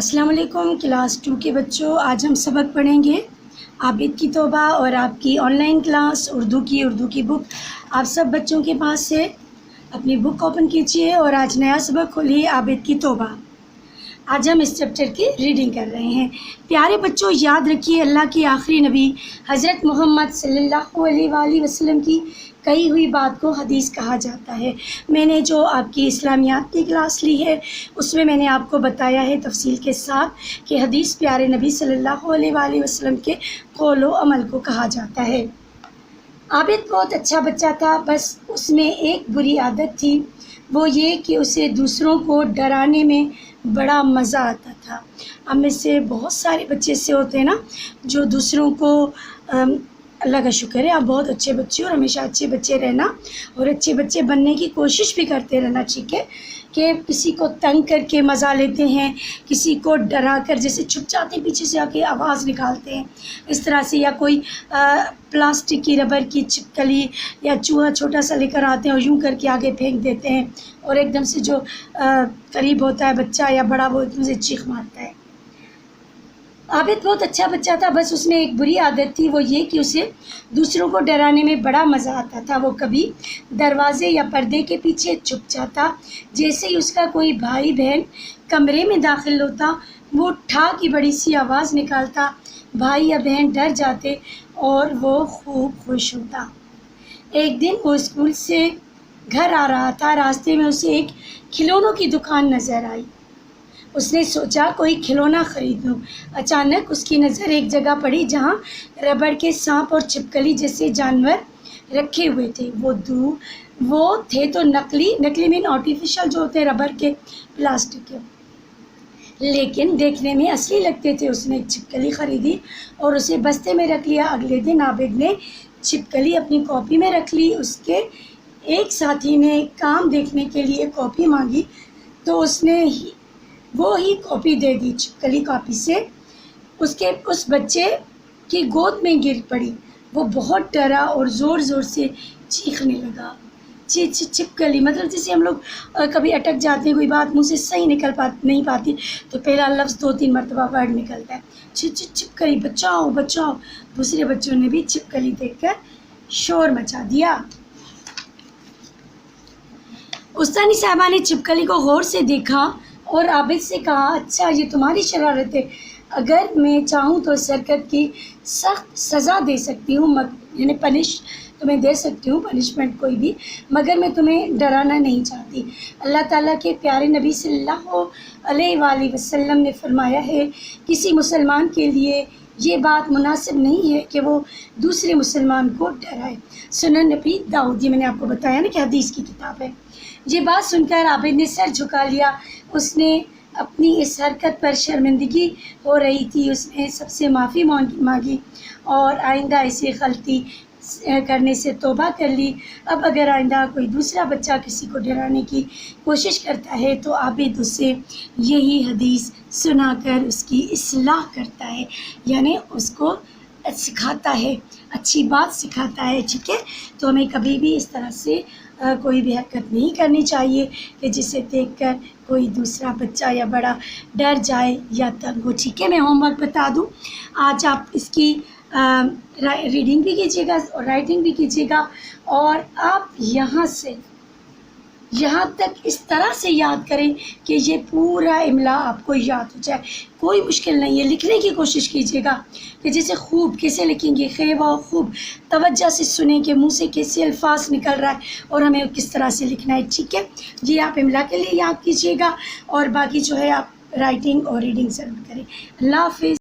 السلام علیکم کلاس 2 کے بچوں، آج ہم سبق پڑھیں گے عابد کی توبہ اور آپ کی آن لائن کلاس اردو کی بک آپ سب بچوں کے پاس ہے۔ اپنی بک اوپن کیجیے اور آج نیا سبق کھولیے عابد کی توبہ۔ آج ہم اس چیپٹر کی ریڈنگ کر رہے ہیں۔ پیارے بچوں، یاد رکھیے اللہ کے آخری نبی حضرت محمد صلی اللہ علیہ وآلہ وسلم کی کہی ہوئی بات کو حدیث کہا جاتا ہے۔ میں نے جو آپ کی اسلامیات کی کلاس لی ہے اس میں نے آپ کو بتایا ہے تفصیل کے ساتھ کہ حدیث پیارے نبی صلی اللہ علیہ وآلہ وسلم کے قول و عمل کو کہا جاتا ہے۔ عابد بہت اچھا بچہ تھا، بس اس میں ایک بری عادت تھی، وہ یہ کہ اسے دوسروں کو ڈرانے میں بڑا مزہ آتا تھا۔ ہم میں سے بہت سارے بچے سے ہوتے ہیں نا جو دوسروں کو اللہ کا شکر ہے آپ بہت اچھے بچے اور ہمیشہ اچھے بچے رہنا اور اچھے بچے بننے کی کوشش بھی کرتے رہنا، ٹھیک ہے، کہ کسی کو تنگ کر کے مزہ لیتے ہیں، کسی کو ڈرا کر جیسے چھپ جاتے ہیں پیچھے سے آ کے آواز نکالتے ہیں اس طرح سے، یا کوئی پلاسٹک کی ربر کی چھپکلی یا چوہا چھوٹا سا لے کر آتے ہیں اور یوں کر کے آگے پھینک دیتے ہیں اور ایک دم سے جو قریب ہوتا ہے بچہ یا بڑا وہ ایک دم سے چیخ مارتا ہے۔ عابد بہت اچھا بچہ تھا، بس اس میں ایک بری عادت تھی، وہ یہ کہ اسے دوسروں کو ڈرانے میں بڑا مزہ آتا تھا۔ وہ کبھی دروازے یا پردے کے پیچھے چھپ جاتا، جیسے ہی اس کا کوئی بھائی بہن کمرے میں داخل ہوتا وہ ٹھا کی بڑی سی آواز نکالتا، بھائی یا بہن ڈر جاتے اور وہ خوب خوش ہوتا۔ ایک دن وہ اسکول سے گھر آ رہا تھا، راستے میں اسے ایک کھلونوں کی دکان نظر آئی۔ اس نے سوچا کوئی کھلونا خرید لوں۔ اچانک اس کی نظر ایک جگہ پڑی جہاں ربڑ کے سانپ اور چھپکلی جیسے جانور رکھے ہوئے تھے۔ وہ تھے تو نقلی مین آرٹیفیشل جو ہوتے ہیں ربڑ کے، پلاسٹک کے، لیکن دیکھنے میں اصلی لگتے تھے۔ اس نے ایک چھپکلی خریدی اور اسے بستے میں رکھ لیا۔ اگلے دن عابد نے چھپکلی اپنی کاپی میں رکھ لی۔ اس کے ایک ساتھی نے کام دیکھنے کے لیے کاپی مانگی تو اس نے وہی کاپی دے دی۔ چھپکلی کاپی سے اس بچے کی گود میں گر پڑی۔ وہ بہت ڈرا اور زور زور سے چیخنے لگا۔ چھپکلی مطلب جیسے ہم لوگ کبھی اٹک جاتے ہیں، کوئی بات منہ سے صحیح نہیں پاتی تو پہلا لفظ 2-3 مرتبہ ورڈ نکلتا ہے، چھپکلی، بچاؤ بچاؤ۔ دوسرے بچوں نے بھی چھپکلی دیکھ کر شور مچا دیا۔ استانی صاحبہ نے چھپکلی کو غور سے دیکھا اور عابد سے کہا، اچھا یہ تمہاری شرارت ہے، اگر میں چاہوں تو اس حرکت کی سخت سزا دے سکتی ہوں، یعنی تمہیں دے سکتی ہوں پنشمنٹ کوئی بھی، مگر میں تمہیں ڈرانا نہیں چاہتی۔ اللہ تعالیٰ کے پیارے نبی صلی اللہ علیہ وآلہ وسلم نے فرمایا ہے کسی مسلمان کے لیے یہ بات مناسب نہیں ہے کہ وہ دوسرے مسلمان کو ڈرائے۔ سنن نبی داؤد، یہ میں نے آپ کو بتایا نا کہ حدیث کی کتاب ہے۔ یہ بات سن کر عابد نے سر جھکا لیا۔ اس نے اپنی اس حرکت پر شرمندگی ہو رہی تھی۔ اس نے سب سے معافی مانگی اور آئندہ ایسی غلطی کرنے سے توبہ کر لی۔ اب اگر آئندہ کوئی دوسرا بچہ کسی کو ڈرانے کی کوشش کرتا ہے تو عابد اسے یہی حدیث سنا کر اس کی اصلاح کرتا ہے، یعنی اس کو سکھاتا ہے، اچھی بات سکھاتا ہے، ٹھیک ہے۔ تو ہمیں کبھی بھی اس طرح سے کوئی بھی حرکت نہیں کرنی چاہیے کہ جسے دیکھ کر کوئی دوسرا بچہ یا بڑا ڈر جائے یا تنگ ہو، ٹھیک ہے۔ میں ہوم ورک بتا دوں، آج آپ اس کی ریڈنگ بھی کیجیے گا اور رائٹنگ بھی کیجیے گا، اور آپ یہاں سے یہاں تک اس طرح سے یاد کریں کہ یہ پورا املا آپ کو یاد ہو جائے۔ کوئی مشکل نہیں ہے، لکھنے کی کوشش کیجیے گا کہ جیسے خوب کیسے لکھیں گے، خیوا خوب توجہ سے سنیں کہ منہ سے کیسے الفاظ نکل رہا ہے اور ہمیں کس طرح سے لکھنا ہے، ٹھیک ہے۔ یہ آپ املا کے لیے یاد کیجیے گا اور باقی جو ہے آپ رائٹنگ اور ریڈنگ ضرور کریں۔ اللہ حافظ۔